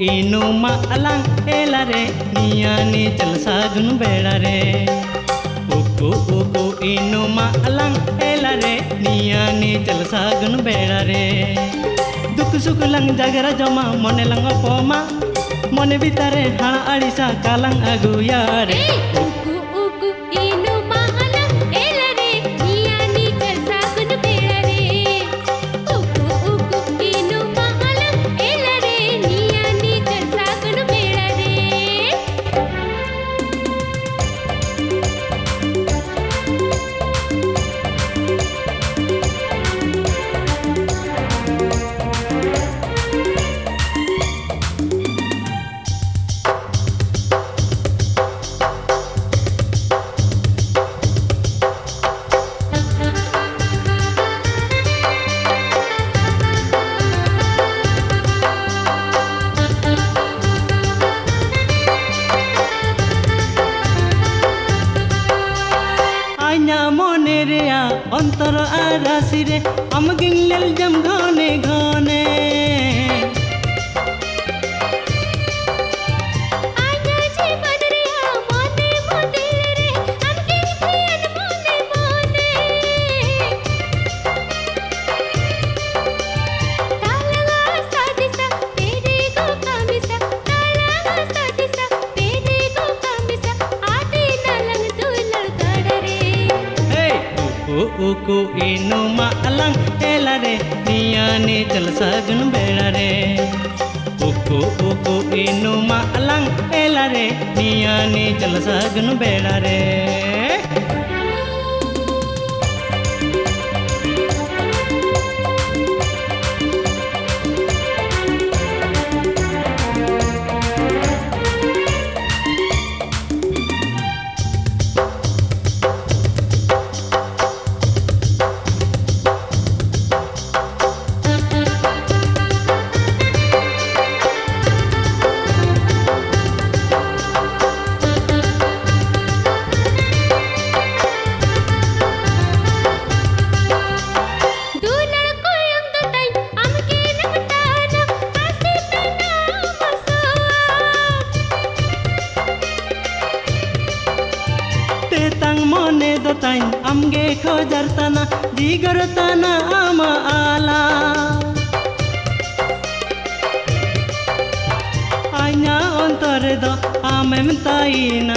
inuma alang elare niani chal sagun bedare uku inuma alang elare niani chal sagun bedare duk suk lang jagara joma mone lang opoma mone bitare hana alisa kalang aguyare अंतर आरासिरे अमगिन लेल जम घने घने uku inuma alang elare niani chal sagun bedare uku inuma alang elare niani chal sagun bedare mone do tain amge khojar tana digar tana ama ala aina ontore do amem taina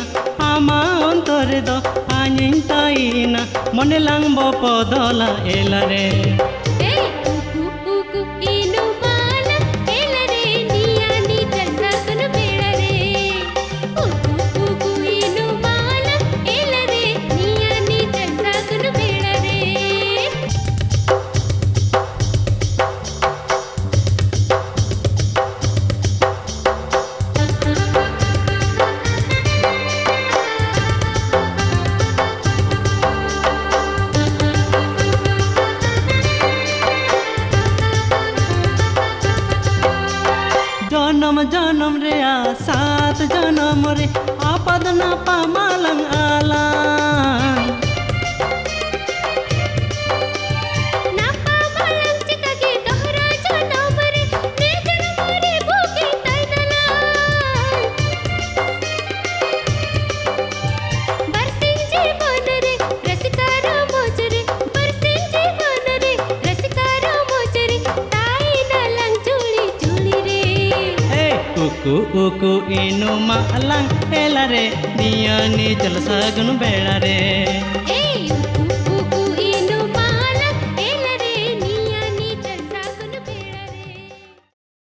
ama ontore do anin taina mone lang bo podola elare जनम जनम रे सात जनम रे आपद ना पामालंग आlang ना पामालंग चिकगे दोहरा जनम रे ने जनम रे भूखी तैनला बरसिंग जीवन रे रसिकार मोजरे बरसिंग जीवन रे रसिकार मोजरे ताई नलंग चूड़ी चूड़ी रे uku inuma alang elare niani chal sagun bedare